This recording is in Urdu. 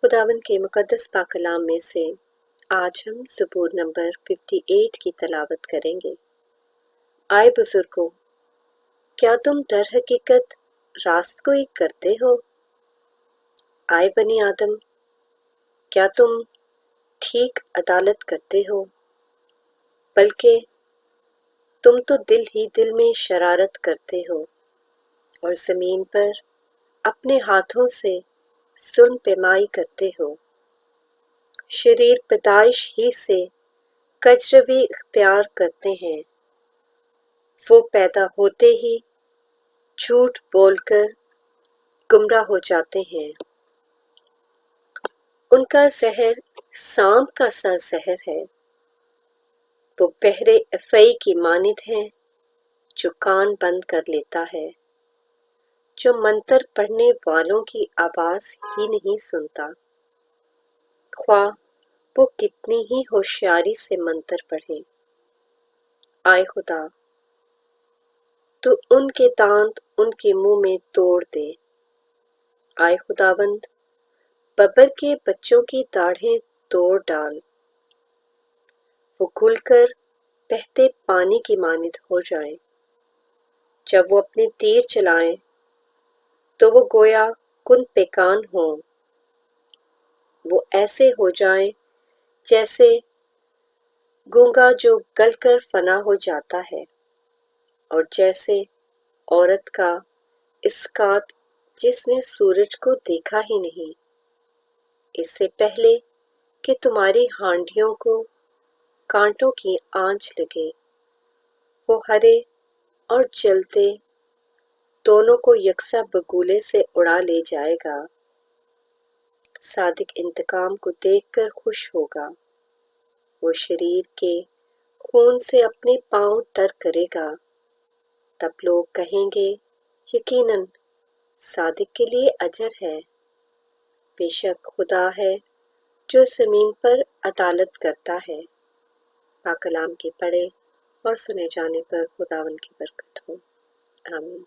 خداوند کے مقدس پاک کلام میں سے آج ہم زبور نمبر 58 کی تلاوت کریں گے۔ آئے بزرگوں، کیا تم در حقیقت راست گوئی کرتے ہو؟ آئے بنی آدم، کیا تم ٹھیک عدالت کرتے ہو؟ بلکہ تم تو دل ہی دل میں شرارت کرتے ہو اور زمین پر اپنے ہاتھوں سے ظلم پیمائی کرتے ہو۔ شریر پیدائش ہی سے کجروی اختیار کرتے ہیں، وہ پیدا ہوتے ہی جھوٹ بول کر گمراہ ہو جاتے ہیں۔ ان کا زہر سانپ کا سا زہر ہے، وہ بحر افعی کی مانند ہیں جو کان بند کر لیتا ہے، جو منتر پڑھنے والوں کی آواز ہی نہیں سنتا، خواہ وہ کتنی ہی ہوشیاری سے منتر پڑھیں۔ آئے خدا، تو ان کے دانت ان کے منہ میں توڑ دے۔ آئے خداوند، ببر کے بچوں کی داڑھیں توڑ ڈال، وہ گھل کر بہتے پانی کی مانند ہو جائیں۔ جب وہ اپنے تیر چلائیں تو وہ گویا کن پیکان ہوں، وہ ایسے ہو جائیں جیسے گونگا جو گل کر فنا ہو جاتا ہے، اور جیسے عورت کا اسقاط جس نے سورج کو دیکھا ہی نہیں، اس سے پہلے کہ تمہاری ہانڈیوں کو کانٹوں کی آنچ لگے۔ وہ ہرے اور جلتے دونوں کو یکساں بگولے سے اڑا لے جائے گا۔ صادق انتقام کو دیکھ کر خوش ہوگا، وہ شریر کے خون سے اپنے پاؤں تر کرے گا۔ تب لوگ کہیں گے، یقیناً صادق کے لیے اجر ہے۔ بے شک خدا ہے جو زمین پر عدالت کرتا ہے۔ پاک کلام کے پڑھے اور سنے جانے پر خداوند کی برکت ہو، آمین۔